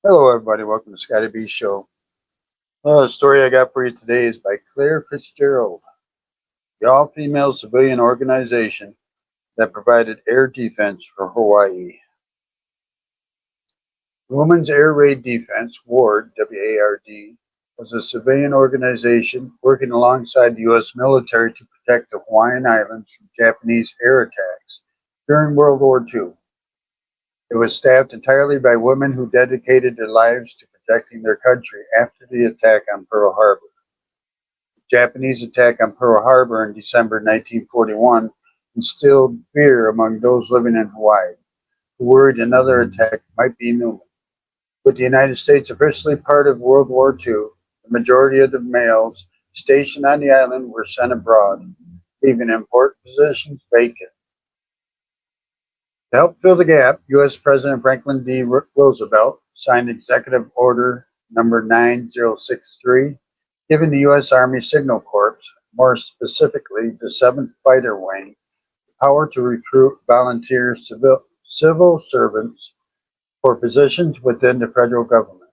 Hello, everybody. Welcome to Scotty B Show. Well, the story I got for you today is by Claire Fitzgerald, the all-female civilian organization that provided air defense for Hawaii. Women's Air Raid Defense, WARD, WARD, was a civilian organization working alongside the U.S. military to protect the Hawaiian Islands from Japanese air attacks during World War II. It was staffed entirely by women who dedicated their lives to protecting their country after the attack on Pearl Harbor. The Japanese attack on Pearl Harbor in December 1941 instilled fear among those living in Hawaii, who worried another attack might be imminent. With the United States officially part of World War II, the majority of the males stationed on the island were sent abroad, leaving important positions vacant. To help fill the gap, U.S. President Franklin D. Roosevelt signed Executive Order Number 9063, giving the U.S. Army Signal Corps, more specifically the 7th Fighter Wing, the power to recruit volunteer civil servants for positions within the federal government.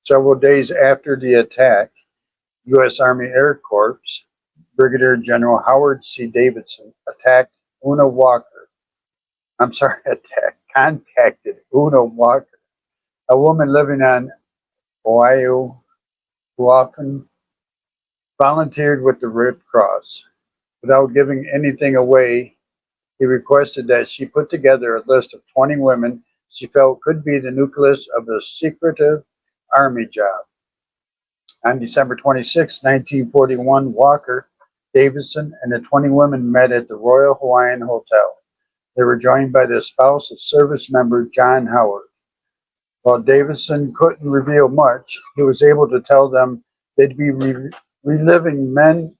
Several days after the attack, U.S. Army Air Corps Brigadier General Howard C. Davidson contacted Una Walker, a woman living on Oahu, who often volunteered with the Red Cross. Without giving anything away, he requested that she put together a list of 20 women she felt could be the nucleus of the secretive Army job. On December 26, 1941, Walker, Davidson, and the 20 women met at the Royal Hawaiian Hotel. They were joined by the spouse of service member John Howard. While Davidson couldn't reveal much, he was able to tell them they'd be relieving men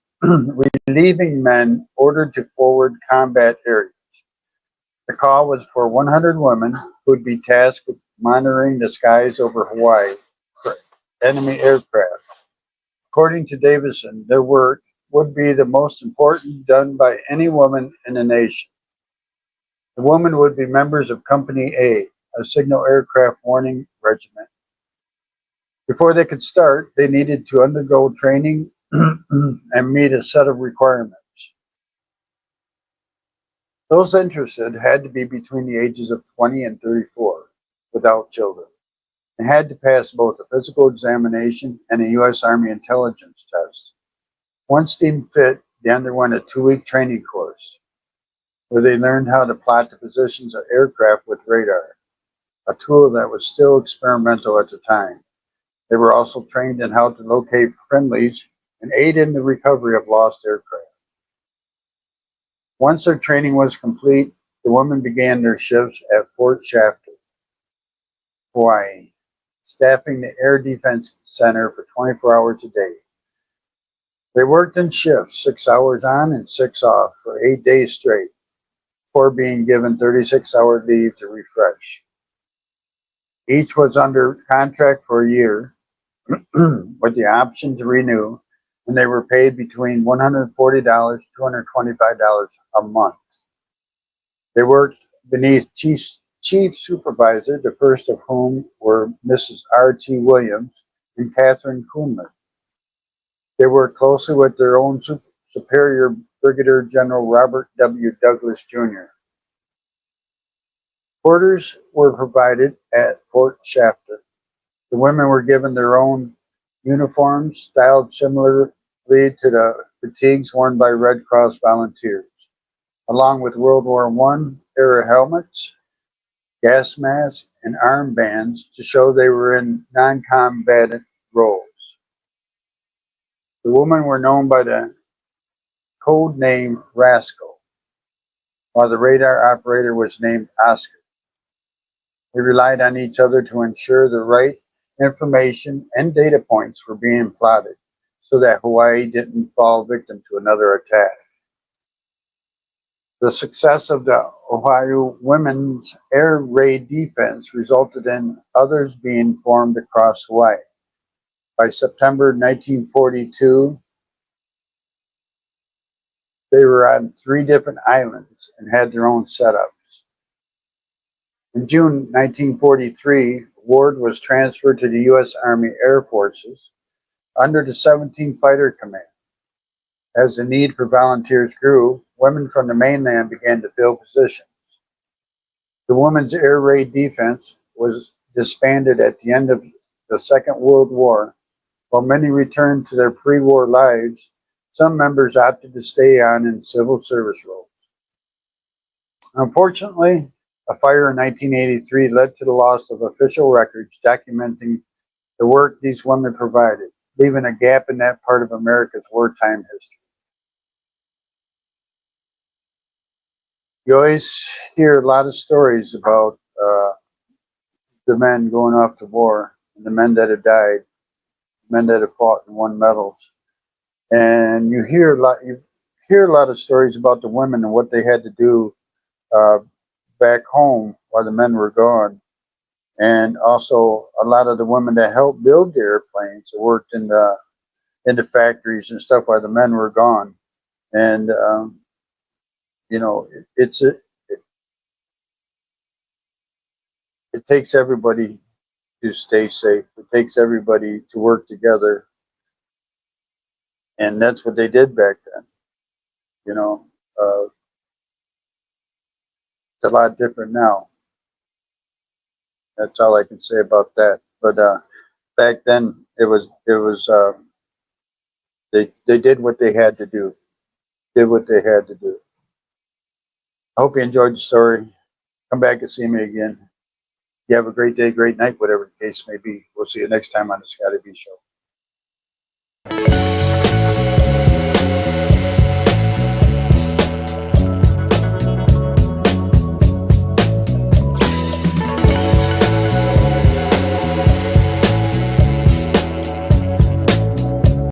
ordered to forward combat areas. The call was for 100 women who would be tasked with monitoring the skies over Hawaii for enemy aircraft. According to Davidson, their work would be the most important done by any woman in the nation. The women would be members of Company A, a signal aircraft warning regiment. Before they could start, they needed to undergo training and meet a set of requirements. Those interested had to be between the ages of 20 and 34, without children, and had to pass both a physical examination and a U.S. Army intelligence test. Once deemed fit, they underwent a 2-week training course, where they learned how to plot the positions of aircraft with radar, a tool that was still experimental at the time. They were also trained in how to locate friendlies and aid in the recovery of lost aircraft. Once their training was complete, the women began their shifts at Fort Shafter, Hawaii, staffing the Air Defense Center for 24 hours a day. They worked in shifts, 6 hours on and 6 off, for 8 days straight, before being given 36-hour leave to refresh. Each was under contract for a year with the option to renew, and they were paid between $140 to $225 a month. They worked beneath Chief Supervisor, the first of whom were Mrs. R.T. Williams and Catherine Kuhnler. They worked closely with their own superior, Brigadier General Robert W. Douglas, Jr. Quarters were provided at Fort Shafter. The women were given their own uniforms, styled similarly to the fatigues worn by Red Cross volunteers, along with World War I era helmets, gas masks, and armbands to show they were in non-combatant roles. The women were known by the code name Rascal, while the radar operator was named Oscar. They relied on each other to ensure the right information and data points were being plotted so that Hawaii didn't fall victim to another attack. The success of the Ohio Women's Air Raid Defense resulted in others being formed across Hawaii. By September 1942, they were on 3 different islands and had their own setups. In June 1943, Ward was transferred to the U.S. Army Air Forces under the 17th Fighter Command. As the need for volunteers grew, women from the mainland began to fill positions. The Women's Air Raid Defense was disbanded at the end of the Second World War. While many returned to their pre-war lives, some members opted to stay on in civil service roles. Unfortunately, a fire in 1983 led to the loss of official records documenting the work these women provided, leaving a gap in that part of America's wartime history. You always hear a lot of stories about the men going off to war, and the men that have died, men that have fought and won medals, and you hear a lot of stories about the women and what they had to do back home while the men were gone, and also a lot of the women that helped build the airplanes that worked in the factories and stuff while the men were gone, and you know, it takes everybody to stay safe. It takes everybody to work together, and that's what they did back then. You know, it's a lot different now. That's all I can say about that. But back then, it was they did what they had to do. Did what they had to do. I hope you enjoyed the story. Come back and see me again. You have a great day, great night, whatever the case may be. We'll see you next time on the Scotty B Show.